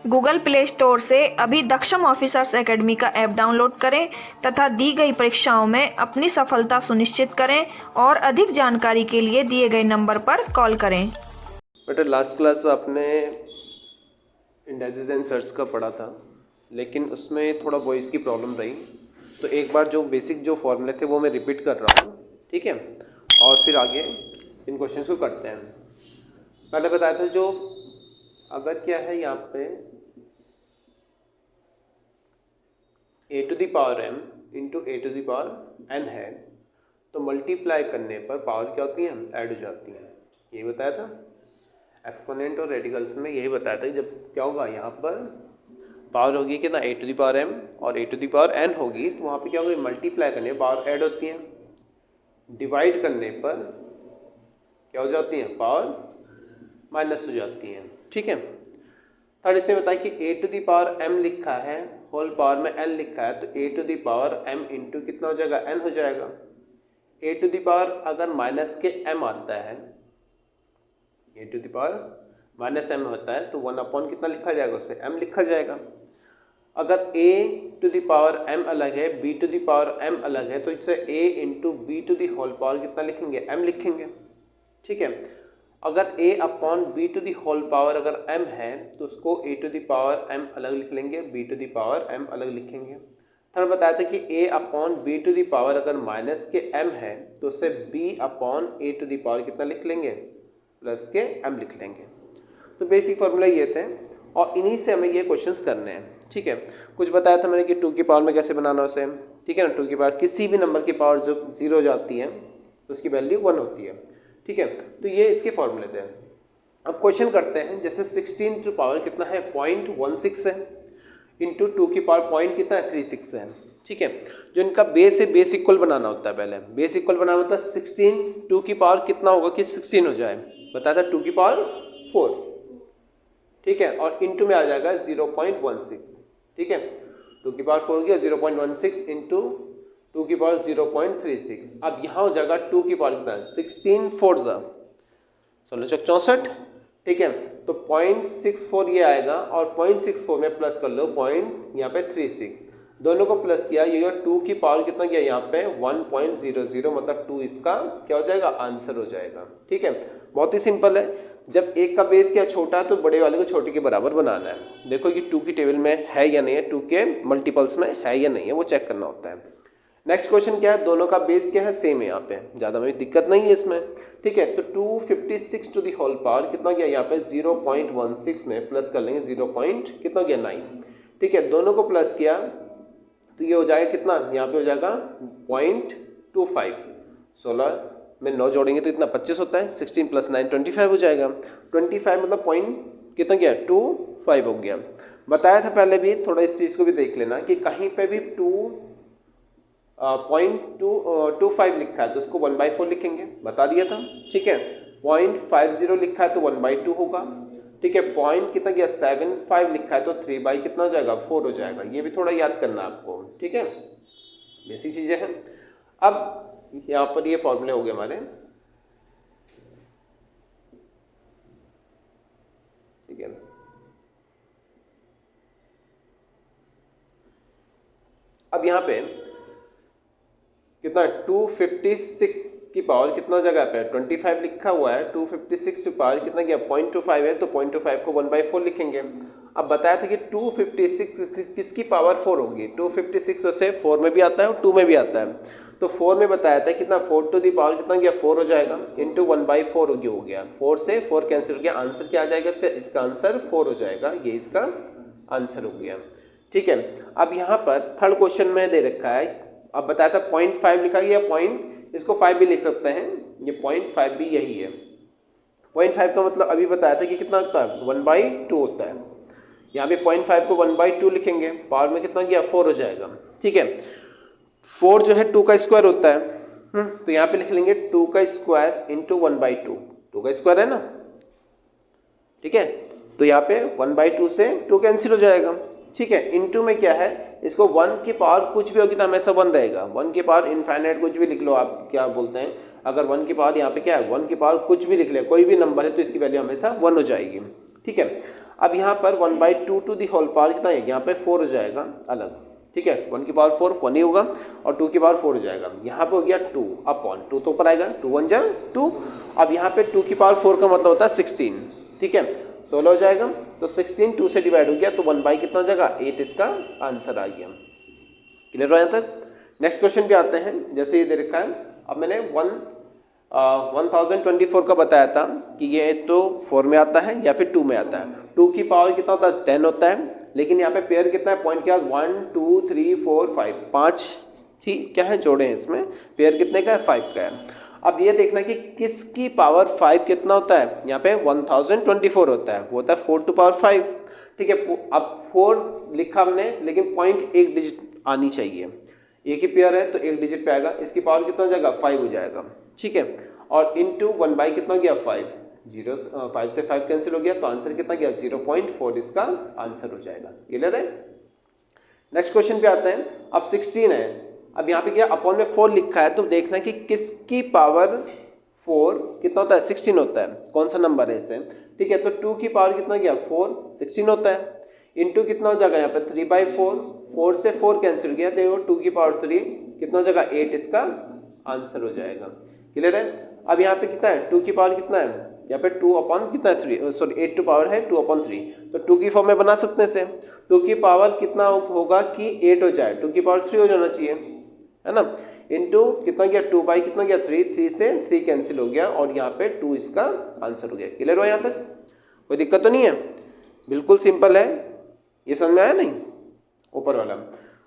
Google play store से अभी दक्षम officers academy का ऐप डाउनलोड करें तथा दी गई परीक्षाओं में अपनी सफलता सुनिश्चित करें और अधिक जानकारी के लिए दिए गए नंबर पर कॉल करें। बेटा लास्ट क्लास आपने इंडाइसेस एंड सर्च का पढ़ा था, लेकिन उसमें थोड़ा वॉइस की प्रॉब्लम रही, तो एक बार जो बेसिक जो फॉर्मूले थे वो मैं रिपीट कर रहा हूँ, ठीक है। और फिर आगे इन क्वेश्चन को करते हैं। पहले बताया था जो अगर क्या है यहाँ पे a to the power m into a to the power n है, तो मल्टीप्लाई करने पर पावर क्या होती है, ऐड हो जाती है। यही बताया था एक्सपोनेंट और रेडिकल्स में, यही बताया था जब क्या होगा यहाँ पर पावर होगी कितना a to the power m और a to the power n होगी, तो वहाँ पे क्या होगी, मल्टीप्लाई करने पर पावर ऐड होती है, डिवाइड करने पर क्या हो जाती है, पावर माइनस हो जाती है, ठीक है। थर्ड इसे बताया कि a to the power m लिखा है, होल पावर में n लिखा है, तो a to the power m इंटू कितना हो जाएगा, n हो जाएगा। a टू द पावर अगर माइनस के m आता है, a to the power minus m होता है, तो 1 अपॉन कितना लिखा जाएगा, उससे m लिखा जाएगा। अगर a to the power m अलग है, b to the power m अलग है, तो इससे a into b to the whole power कितना लिखेंगे, m लिखेंगे, ठीक है। अगर a upon b to the whole power अगर m है, तो उसको a to the power m अलग लिख लेंगे, b to the power m अलग लिखेंगे। थर्ड बताया था कि a upon b to the power अगर माइनस के m है, तो उससे b upon a to the power कितना लिख लेंगे, प्लस के m लिख लेंगे। तो बेसिक फॉर्मूला ये थे और इन्हीं से हमें ये क्वेश्चंस करने हैं, ठीक है। कुछ बताया था मैंने कि 2 की पावर में कैसे बनाना उसे, ठीक है ना। 2 की पावर किसी भी नंबर की पावर जो 0 जाती है तो उसकी वैल्यू 1 होती है, ठीक है। तो ये इसके फॉर्मूले थे। अब क्वेश्चन करते हैं, जैसे 16 टू पावर कितना है, 0.16 है, इंटू 2 की पावर पॉइंट कितना है, 36 है, ठीक है। जो इनका बेस है, बेस इक्वल बनाना होता है। पहले बेस इक्वल बनाना होता है 16, 2 की पावर कितना होगा कि 16 हो जाए, बताया था 2 की पावर 4, ठीक है, और इंटू में आ जाएगा 0.16, ठीक है। 2 की पावर 4 हो गया 0.16 इंटू 2 की पावर 0.36। अब यहाँ हो जाएगा 2 की पावर कितना है, 16 4 64, ठीक है। तो 0.64 ये आएगा और 0.64 में प्लस कर लो पॉइंट यहाँ पे 36, दोनों को प्लस किया, ये 2 की पावर कितना किया यहाँ पे 1.00, मतलब 2 इसका क्या हो जाएगा, आंसर हो जाएगा, ठीक है। बहुत ही सिंपल है। जब एक का बेस क्या छोटा है तो बड़े वाले को छोटे के बराबर बनाना है। देखो कि 2 की टेबल में है या नहीं है, 2 के मल्टीपल्स में है या नहीं है, वो चेक करना होता है। नेक्स्ट क्वेश्चन क्या है, दोनों का बेस क्या है, सेम है, यहाँ पे ज़्यादा में दिक्कत नहीं है इसमें, ठीक है। तो 256 टू दी होल पावर कितना गया यहाँ पे 0.16 में प्लस कर लेंगे 0. कितना गया 9, ठीक है। दोनों को प्लस किया तो ये हो जाएगा कितना, यहाँ पे हो जाएगा 0.25, 16 में 9 जोड़ेंगे तो इतना 25 होता है, 16 प्लस 9 25 हो जाएगा। 25 मतलब पॉइंट कितना गया 25 हो गया। बताया था पहले भी, थोड़ा इस चीज़ को भी देख लेना कि कहीं पे भी 0.25 लिखा है तो उसको 1/4 लिखेंगे, बता दिया था, ठीक है। 0.50 लिखा है तो 1/2 होगा, ठीक है। पॉइंट कितना गया 75 लिखा है तो 3 कितना हो जाएगा 4 हो जाएगा। ये भी थोड़ा याद करना आपको, ठीक है, बेसिक चीजें हैं। अब यहाँ पर ये फॉर्मूले हो गए हमारे, ठीक है। अब यहाँ पे कितना 256 की पावर कितना जगह पे 25 लिखा हुआ है, 256 की पावर कितना गया 0.25 है, तो 0.25 को 1/4 लिखेंगे। अब बताया था कि 256 किसकी पावर 4 होगी, 256 वैसे 4 में भी आता है और 2 में भी आता है, तो 4 में बताया था कितना 4 टू दी पावर कितना गया 4 हो जाएगा, इंटू 1/4 हो गया, 4 से 4 कैंसिल हो गया, आंसर क्या आ जाएगा इसका आंसर 4 हो जाएगा, ये इसका आंसर हो गया, ठीक है। अब यहाँ पर थर्ड क्वेश्चन में दे रखा है, अब बताया था 0.5 लिखा गया, पॉइंट इसको 5 भी लिख सकते हैं, ये 0.5 भी यही है। 0.5 का मतलब अभी बताया था कि कितना होता है 1/2 होता है, यहाँ पे 0.5 को 1/2 लिखेंगे, पावर में कितना गया 4 हो जाएगा, ठीक है। 4 जो है 2 का स्क्वायर होता है, तो यहाँ पे लिख लेंगे 2 का स्क्वायर इंटू 1/2, 2 का स्क्वायर है ना, ठीक है। तो यहाँ पे 1/2 से 2 कैंसिल हो जाएगा, ठीक है। इनटू में क्या है, इसको 1 की पावर कुछ भी होगी तो हमेशा 1 रहेगा, 1 की पावर इनफाइनाइट कुछ भी लिख लो आप, क्या बोलते हैं, अगर 1 की पावर यहाँ पे क्या है 1 की पावर कुछ भी लिख ले, कोई भी नंबर है तो इसकी वैल्यू हमेशा 1 हो जाएगी, ठीक है। अब यहाँ पर 1/2 टू दी होल पावर कितना है, यहाँ पे 4 हो जाएगा अलग, ठीक है, 1 की पावर 4 1 ही होगा और 2 की पावर 4 हो जाएगा। यहाँ पे हो गया 2 अपॉन 2 तो ऊपर आएगा 2 1 जा 2। अब यहाँ पे 2 की पावर 4 का मतलब होता है 16, ठीक है, 16 हो जाएगा। तो 16 2 से डिवाइड हो गया तो 1 कितना हो जाएगा 8 इसका आंसर आ गया। क्लियर हो यहाँ तक। नेक्स्ट क्वेश्चन पे आते हैं। जैसे ये दे रखा है, अब मैंने 1024 का बताया था कि ये तो 4 में आता है या फिर 2 में आता है। 2 की पावर कितना होता है 10 होता है, लेकिन यहाँ पे पेयर कितना है, पॉइंट क्या 1 2 3 4 5 5 ही क्या है जोड़े हैं इसमें, पेयर कितने का है 5 का है। अब ये देखना कि किसकी पावर 5 कितना होता है, यहाँ पे 1024 होता है, वो होता है 4 टू पावर 5, ठीक है। अब 4 लिखा हमने, लेकिन पॉइंट एक डिजिट आनी चाहिए, एक ही पेयर है तो एक डिजिट पे आएगा, इसकी पावर कितना हो जाएगा 5 हो जाएगा, ठीक है। और इनटू 1 कितना गया 5, 5 से 5 कैंसिल हो गया तो आंसर कितना गया 0.4 इसका आंसर हो जाएगा। क्लियर है। नेक्स्ट क्वेश्चन पे आते हैं। अब 16 है, अब यहाँ पे क्या अपॉन में 4 लिखा है तो देखना कि किसकी पावर 4 कितना होता है 16 होता है, कौन सा नंबर है इसे, ठीक है। तो 2 की पावर कितना गया 4 16 होता है, इंटू कितना हो जाएगा यहाँ पे 3/4, 4 से 4 कैंसिल हो गया तो 2 की पावर 3 कितना हो जाएगा 8 इसका आंसर हो जाएगा। क्लियर है। अब यहाँ पे कितना है 2 की पावर कितना है, यहाँ पे 2 अपॉन कितना है 3, सॉरी 8 टू पावर है 2/3, तो 2 की फॉर्म में बना सकते हैं इसे। 2 की पावर कितना होगा कि 8 हो जाए, 2 की पावर 3 हो जाना चाहिए, है ना, इंटू कितना गया 2 बाई कितना गया 3, 3 से 3 कैंसिल हो गया और यहाँ पे 2 इसका आंसर हो गया। क्लियर हो यहाँ तक, कोई दिक्कत तो नहीं है, बिल्कुल सिंपल है, ये समझ में आया नहीं।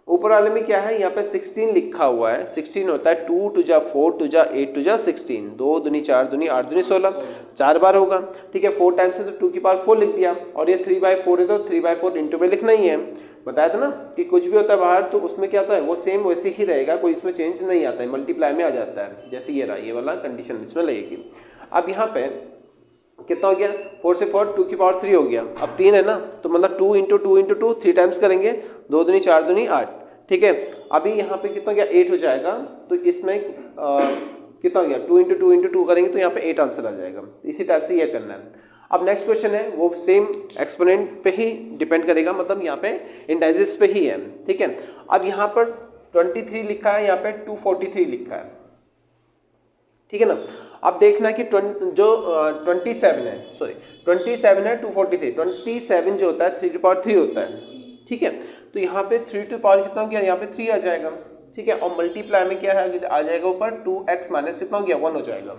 ऊपर वाले में क्या है, यहाँ पे 16 लिखा हुआ है, 16 होता है 2 2 जा 4 2 जा 8 2 जा 16, 2 दूनी 4 दूनी 8 दूनी 16, 4 बार होगा, ठीक है। 4 टाइम्स है तो 2 की पावर 4 लिख दिया, और ये 3/4 है तो 3/4 इंटू में लिखना ही है। बताया था ना कि कुछ भी होता है बाहर तो उसमें क्या होता है वो सेम वैसे ही रहेगा, कोई इसमें चेंज नहीं आता है, मल्टीप्लाई में आ जाता है, जैसे ये रहा, ये वाला कंडीशन इसमें लगेगी। अब यहाँ पे कितना हो गया 4 से 4 2 की पावर 3 हो गया, अब 3 है ना तो मतलब 2 इंटू 2 इंटू 2 3 टाइम्स करेंगे, 2 दूनी 4 दूनी 8, ठीक है। अभी यहाँ पे कितना गया 8 हो जाएगा, तो इसमें कितना हो गया 2 इंटू 2 इंटू 2 करेंगे तो यहाँ पे 8 आंसर आ जाएगा। इसी टाइप से ये करना है। अब नेक्स्ट क्वेश्चन है वो सेम एक्सपोनेंट पे ही डिपेंड करेगा, मतलब यहाँ पे इंडाइजेस पे ही है, ठीक है। अब यहाँ पर 23 लिखा है, यहाँ पे 243 लिखा है, ठीक है ना। अब देखना कि जो 27 है, सॉरी 27 है 243, 27 जो होता है 3 टू पावर 3 होता है, ठीक है। तो यहाँ पे 3 टू पावर कितना हो गया, यहाँ पे 3 आ जाएगा, ठीक है। और मल्टीप्लाई में क्या है आ जाएगा ऊपर 2x माइनस कितना हो गया 1 हो जाएगा,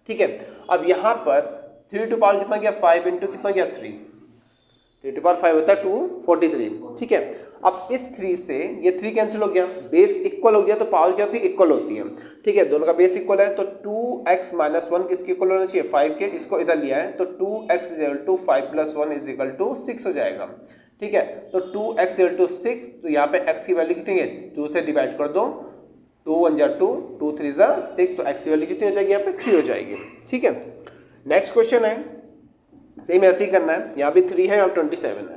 ठीक है। अब यहाँ पर 3 टू पावर कितना गया 5 इंटू कितना गया 3 टू पावर 5 होता है 243, ठीक है। अब इस 3 से ये 3 कैंसिल हो गया, बेस इक्वल हो गया तो पावर क्या होती है इक्वल होती है, ठीक है। दोनों का बेस इक्वल है तो 2x माइनस 1 किसके इक्वल होना चाहिए 5 के, इसको इधर लिया है तो 2x equal to 5 plus 1 is equal to 6 हो जाएगा, ठीक है। तो 2x इक्वल टू 6, तो यहाँ पे x की वैल्यू कितनी है 2 से डिवाइड कर दो, 2 1 जा 2 2 3 जा 6, तो x की वैल्यू कितनी हो जाएगी यहाँ पे 3 हो जाएगी, ठीक है। नेक्स्ट क्वेश्चन है सेम ऐसे ही करना है, यहाँ भी 3 है यहाँ 27 है।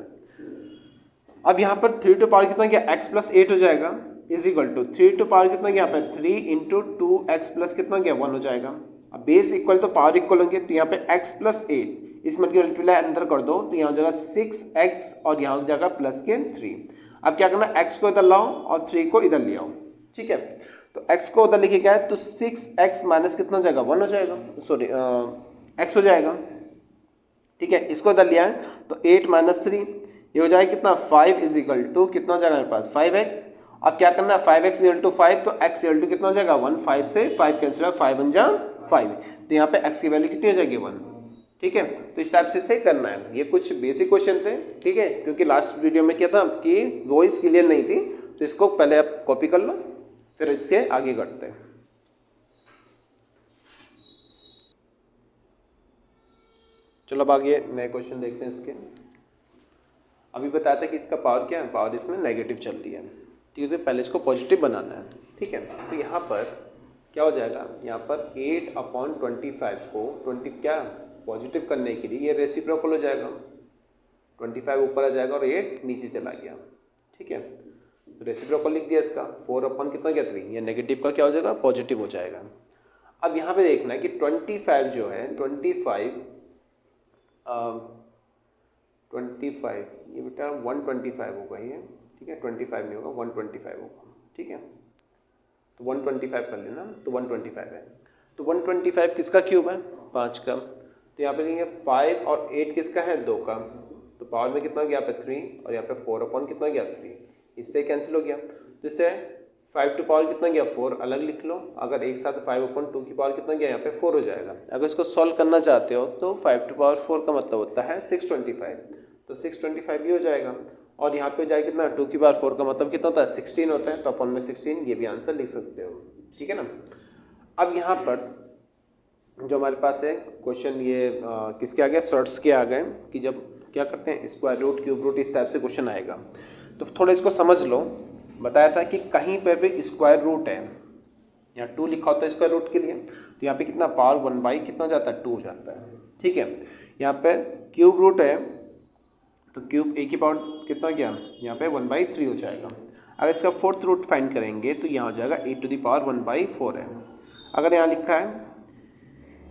अब यहाँ पर 3 टू पावर कितना गया x प्लस 8 हो जाएगा is equal to 3 to power कितना गया यहाँ पे 3 इंटू 2x प्लस कितना गया 1 हो जाएगा। अब बेस इक्वल तो पावर इक्वल होंगे, तो यहाँ पे x प्लस 8 इस मल्टीप्लाई अंदर कर दो तो यहाँ हो जाएगा 6x और यहाँ हो जाएगा प्लस के 3। अब क्या करना x को इधर लाओ और 3 को इधर ले आओ, ठीक है। तो x को उधर लिखे क्या है तो 6x माइनस कितना हो जाएगा 1 हो जाएगा, सॉरी x हो जाएगा, ठीक है। इसको इधर लिया है तो 8 माइनस 3 ये हो जाएगा कितना 5 इज इक्वल टू कितना हो जाएगा मेरे पास 5x। अब क्या करना है 5x इक्वल टू 5 तो x इक्वल टू कितना हो जाएगा 1, 5 से 5 कैंसिल है 5 1 जा 5, तो यहाँ पे x की वैल्यू कितनी हो जाएगी 1, ठीक है। तो इस टाइप से करना है। ये कुछ बेसिक क्वेश्चन थे, ठीक है, क्योंकि लास्ट वीडियो में क्या था कि वॉइस क्लियर नहीं थी, तो इसको पहले आप कॉपी कर लो फिर इससे आगे करते हैं। चलो अब आगे नए क्वेश्चन देखते हैं इसके। अभी बताया था कि इसका पावर क्या है, पावर इसमें नेगेटिव चल रही है, ठीक है। तो पहले इसको पॉजिटिव बनाना है, ठीक है। तो यहाँ पर क्या हो जाएगा, यहाँ पर 8/25 को 20 क्या पॉजिटिव करने के लिए ये रेसिप्रोकल हो जाएगा, 25 ऊपर आ जाएगा और 8 नीचे चला गया, ठीक है। तो रेसिप्रोकल लिख दिया इसका 4 कितना गया 3, ये नेगेटिव का क्या हो जाएगा पॉजिटिव हो जाएगा। अब यहाँ पे देखना है कि 25 जो है 25 25, ये बेटा 125 होगा ये, ठीक है, 25 नहीं होगा, 125 होगा, ठीक है। तो 125 कर लेना, तो 125 है। तो 125 किसका क्यूब है? 5 का। तो यहाँ पे लेंगे 5 और 8 किसका है? 2 का। तो पावर में कितना गया? यहाँ पे 3 और यहाँ पे 4 अपॉन कितना गया? 3। इससे कैंसिल हो गया। तो इससे 5 टू पावर कितना गया? 4 अलग लिख लो। अगर एक साथ 5 अपॉन 2 की पावर कितना गया? यहाँ पे 4 हो जाएगा। अगर इसको सॉल्व करना चाहते हो तो 5 टू पावर 4 का मतलब होता है 625, तो 625 भी हो जाएगा। और यहाँ पे हो जाएगा कितना? 2 की पावर 4 का मतलब कितना होता है? 16 होता है, तो अपॉन में 16, ये भी आंसर लिख सकते हो, ठीक है ना। अब यहाँ पर जो हमारे पास है क्वेश्चन, ये किसके आ गए? शॉर्ट्स के आ गए, कि जब क्या करते हैं स्क्वायर रूट, क्यूब रूट, इस टाइप से क्वेश्चन आएगा। तो थोड़ा इसको समझ लो। बताया था कि कहीं पर भी स्क्वायर रूट है, यहाँ 2 लिखा होता है स्क्वायर रूट के लिए, तो यहाँ पे कितना पावर 1 कितना हो जाता है? 2 हो जाता है, ठीक है। यहाँ पे क्यूब रूट है, तो क्यूब ए की पावर कितना गया? यहाँ पे 1/3 हो जाएगा। अगर इसका फोर्थ रूट फाइंड करेंगे तो यहाँ हो जाएगा e टू द पावर 1/4 है। अगर यहाँ लिखा है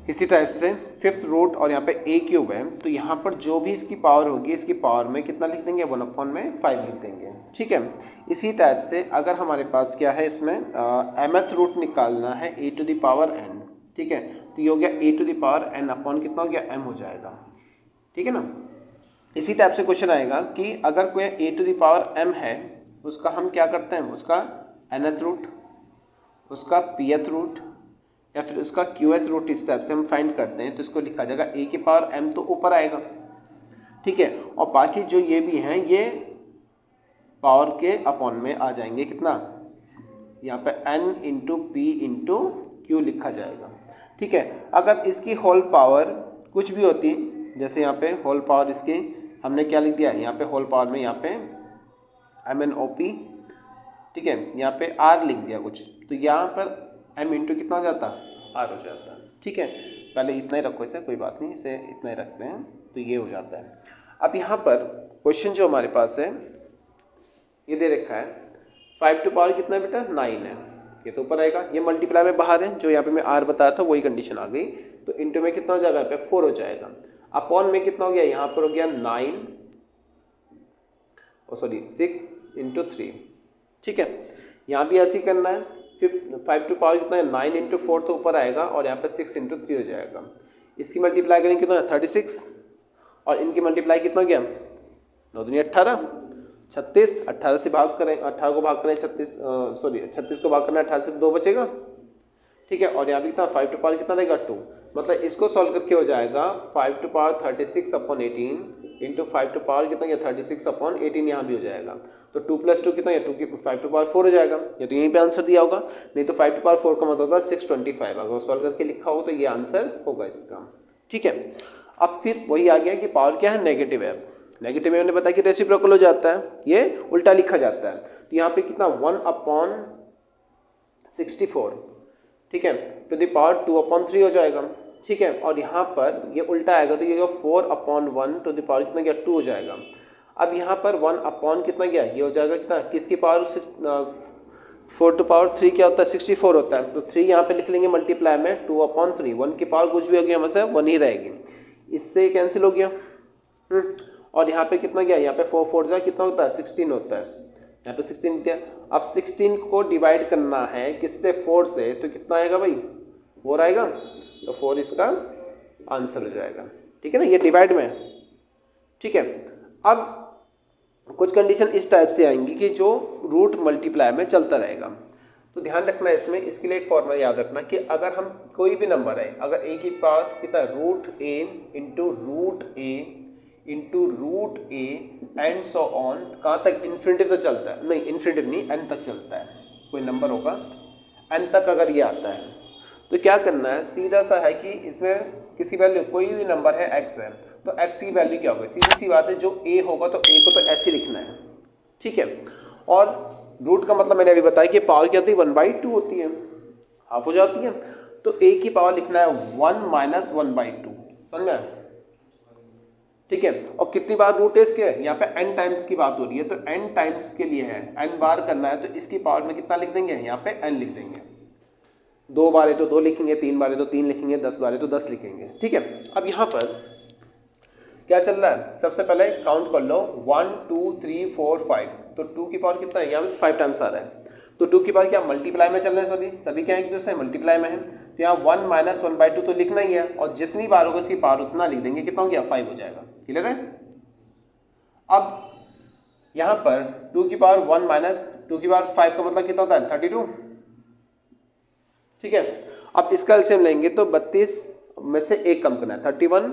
इसी टाइप से फिफ्थ रूट और यहाँ पे ए क्यूब है, तो यहाँ पर जो भी इसकी पावर होगी, इसकी पावर में कितना लिख देंगे? 1/5 लिख देंगे, ठीक है। इसी टाइप से अगर हमारे पास क्या है, इसमें mth रूट निकालना है e to the power n, ठीक है। तो ये हो गया e to the power n upon कितना हो गया? m हो जाएगा, ठीक है ना। इसी टाइप से क्वेश्चन आएगा कि अगर कोई e to the power m है, उसका हम क्या करते हैं? उसका nth रूट, उसका pth रूट या फिर उसका qth रूट, इस टाइप से हम फाइंड करते हैं। तो इसको लिखा जाएगा a की पावर m तो ऊपर आएगा, ठीक है। और बाकी जो ये भी हैं ये पावर के अपॉन में आ जाएंगे, कितना? यहाँ पे n into P into Q लिखा जाएगा, ठीक है। अगर इसकी होल पावर कुछ भी होती, जैसे यहाँ पे होल पावर इसकी हमने क्या लिख दिया? यहाँ पे होल पावर में यहाँ पे MNOP, ठीक है, यहाँ पे R लिख दिया कुछ, तो यहाँ पर m इंटू कितना हो जाता? R हो जाता है, ठीक है। पहले इतना ही रखो, इसे कोई बात नहीं, इसे इतना ही रखते हैं, तो ये हो जाता है। अब यहाँ पर क्वेश्चन जो हमारे पास है ये दे रखा है 5 टू पावर कितना है बेटा? 9 है, ये तो ऊपर आएगा। ये मल्टीप्लाई में बाहर है, जो यहाँ पे मैं R बताया था वही कंडीशन आ गई। तो इंटू में कितना हो जाएगा? यहाँ पे 4 हो जाएगा। अपॉन में कितना हो गया? यहाँ पर हो गया 6 इंटू 3, ठीक है। यहाँ भी ऐसे ही करना है। 5 टू पावर कितना है? 9 इंटू 4 तो ऊपर आएगा, और यहाँ पे 6 इंटू 3 हो जाएगा। इसकी मल्टीप्लाई करेंगे कितना? 36, और इनकी मल्टीप्लाई कितना गया? 9 दूनी 18, 36, 18 से भाग करें, 18 को भाग करें 36 को भाग करना 18 से 2 बचेगा, ठीक है। और यहाँ भी कितना? 5 टू पावर कितना रहेगा? 2। मतलब इसको सॉल्व करके हो जाएगा 5 to power 36 upon 18 into 5 to power कितना? 36 अपॉन 18 यहाँ भी हो जाएगा। तो 2 + 2 कितना? 2 की 5 टू पावर 4 हो जाएगा। ये तो यहीं पे आंसर दिया होगा, नहीं तो 5 टू पावर 4 का मतलब होगा 625। अगर सॉल्व करके लिखा हो तो ये आंसर होगा इसका, ठीक है। अब फिर वही आ गया कि पावर क्या है? नेगेटिव है। नेगेटिव में मैंने बताया कि रेसिप्रोकल हो जाता है, ये उल्टा लिखा जाता है। तो यहाँ पे कितना? 1/64, ठीक है, टू द पावर 2/3 हो जाएगा, ठीक है। और यहाँ पर ये उल्टा आएगा, तो ये जो 4/1 टू द पावर कितना गया? 2 हो जाएगा। अब यहाँ पर 1 कितना गया? ये हो जाएगा कितना? किसकी पावर? 4 टू पावर 3 क्या होता है? 64 होता है। तो 3 यहाँ पे लिख लेंगे मल्टीप्लाई में 2/3। 1 की पावर कुछ भी हो गया, मतलब 1 ही रहेगी, इससे कैंसिल हो गया। और यहाँ पे कितना गया? यहाँ पे 4 4 जा कितना होता है? 16 होता है। यहाँ पे 16 दिया। अब 16 को डिवाइड करना है किससे? 4 से, तो कितना आएगा भाई? 4 आएगा, तो 4 इसका आंसर हो जाएगा, ठीक है ना। ये डिवाइड में, ठीक है। अब कुछ कंडीशन इस टाइप से आएंगी कि जो रूट मल्टीप्लाई में चलता रहेगा। तो ध्यान रखना है इसमें, इसके लिए एक फॉर्मूला याद रखना कि अगर हम कोई भी नंबर है, अगर a की पावर कितना? √a into √a into √a and so on, कहाँ तक? इन्फिनिटिव तक चलता है, नहीं इन्फिनिटिव नहीं, n तक चलता है। कोई नंबर होगा n तक अगर ये आता है, तो क्या करना है? सीधा सा है कि इसमें किसी वैल्यू, कोई भी नंबर है x है, तो x की वैल्यू क्या होगी? सीधी सी बात है, जो a होगा तो a को तो ऐसे लिखना है, ठीक है। और रूट का मतलब मैंने अभी बताया कि पावर क्या होती है? 1/2 होती है, हाफ हो जाती है। तो a की पावर लिखना है 1 - 1/2, समझ में? ठीक है। और कितनी बार रूट है इसके? यहाँ पे n टाइम्स की बात हो रही है, तो n टाइम्स के लिए है, n बार करना है, तो इसकी पावर में कितना लिख देंगे? यहाँ पे n लिख देंगे। 2 बार है तो 2 लिखेंगे, 3 बार है तो 3 लिखेंगे, 10 बार है तो 10 लिखेंगे, ठीक है। अब यहाँ पर क्या चल रहा है, सबसे पहले काउंट कर लो 1 2 3 4 5, तो 2 की पावर कितना है, यहाँ पे 5 टाइम्स आ रहा है, तो 2 की पावर क्या मल्टीप्लाई में चल रहे हैं, सभी क्या एक दूसरे मल्टीप्लाई में है, तो यहाँ 1 माइनस 1/2 तो लिखना ही है, और जितनी बार होगा उसकी पावर उतना लिख देंगे, कितना हो गया 5 हो जाएगा। क्लियर है। अब यहाँ पर 2 की पावर 1 माइनस 2 की पावर 5 का मतलब कितना होता है 32। ठीक है, अब इसका एलसीएम लेंगे तो 32 में से एक कम करना है, 31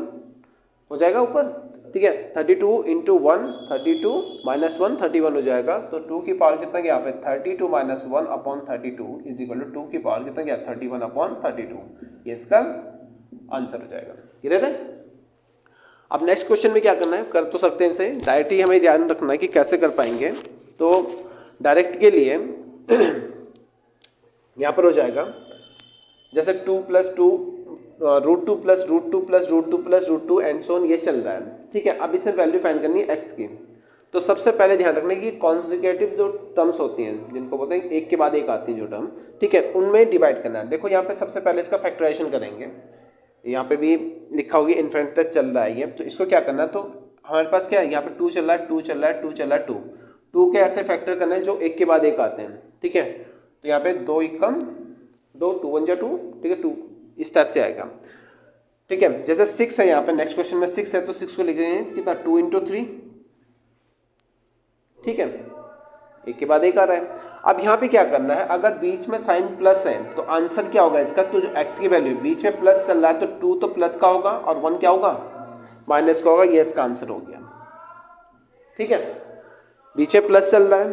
हो जाएगा ऊपर। ठीक है, 32 इंटू 1 32 माइनस 1 31 हो जाएगा, तो 2 की पावर कितना गया यहाँ पे 32 minus 1 upon 32 is equal to 2 की पावर कितना गया 31 अपॉन 32, ये इसका आंसर हो जाएगा। क्लियर है। अब नेक्स्ट क्वेश्चन में क्या करना है, कर तो सकते हैं इसे डायरेक्ट ही, हमें ध्यान रखना है कि कैसे कर पाएंगे। तो डायरेक्ट के लिए यहाँ पर हो जाएगा जैसे 2 plus 2 √2 plus √2 plus √2 plus √2 and so on, ये चल रहा है। ठीक है, अब इसमें वैल्यू फाइंड करनी है x की। तो सबसे पहले ध्यान रखना है कि कॉन्जिक्यूटिव जो टर्म्स होती हैं, जिनको बोलते हैं एक के बाद एक आती है जो टर्म, ठीक है, उनमें डिवाइड करना है। देखो यहाँ पे सबसे पहले इसका फैक्टराइजेशन करेंगे, यहाँ पे भी लिखा होगी इन्फिनिटी तक चल रहा है ये, तो इसको क्या करना है, तो हमारे पास क्या है, यहाँ पे 2 चल रहा है 2 चल रहा है 2 चल रहा है 2 के ऐसे फैक्टर करना है जो एक के बाद एक आते हैं। ठीक है, तो यहाँ पे 2 एकम 2 2 1 जा 2, ठीक है 2 इस टाइप से आएगा। ठीक है, जैसे 6 है यहाँ पे, नेक्स्ट क्वेश्चन में 6 है, तो 6 को लिखेंगे कितना 2 इंटू 3। ठीक है, एक के बाद एक आ रहा है। अब यहाँ पे क्या करना है, अगर बीच में साइन प्लस है तो आंसर क्या होगा इसका, तो जो x की वैल्यू बीच में प्लस चल रहा है तो 2 तो प्लस का होगा और 1 क्या होगा माइनस का होगा, ये इसका आंसर हो गया। ठीक है, बीच में प्लस चल रहा है,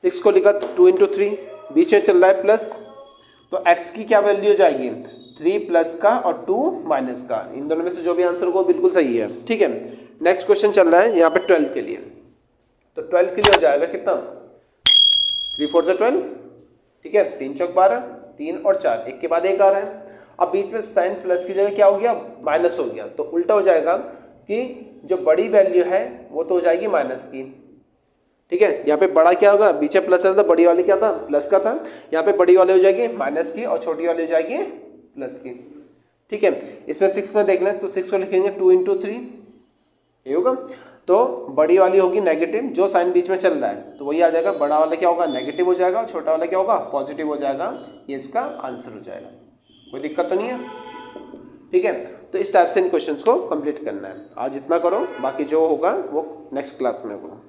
6 को लिखा 2 इंटू 3, बीच में चल रहा है प्लस, तो x की क्या वैल्यू हो जाएगी 3 प्लस का और 2 माइनस का, इन दोनों में से जो भी आंसर होगा बिल्कुल सही है। ठीक है, नेक्स्ट क्वेश्चन चल रहा है यहाँ पे 12 के लिए, तो 12 के लिए हो जाएगा कितना 3 4 12। ठीक है, 3 चौक 12, 3 और 4 एक के बाद एक आ रहा है। अब बीच में साइन प्लस की जगह क्या हो गया माइनस हो गया, तो उल्टा हो जाएगा कि जो बड़ी वैल्यू है वो तो हो जाएगी माइनस की। ठीक है, यहाँ पे बड़ा क्या होगा, पीछे प्लस है तो बड़ी वाली क्या था प्लस का था, यहाँ पे बड़ी वाली हो जाएगी माइनस की और छोटी वाली हो जाएगी प्लस की। ठीक है, इसमें 6 में देख लें तो 6 को लिखेंगे 2 इंटू 3, ये होगा, तो बड़ी वाली होगी नेगेटिव, जो साइन बीच में चल रहा है तो वही आ जाएगा, बड़ा वाला क्या होगा नेगेटिव हो जाएगा और छोटा वाला क्या होगा पॉजिटिव हो जाएगा, ये इसका आंसर हो जाएगा। कोई दिक्कत तो नहीं है। ठीक है, तो इस टाइप से इन क्वेश्चंस को कंप्लीट करना है। आज इतना करो, बाकी जो होगा वो नेक्स्ट क्लास में होगा।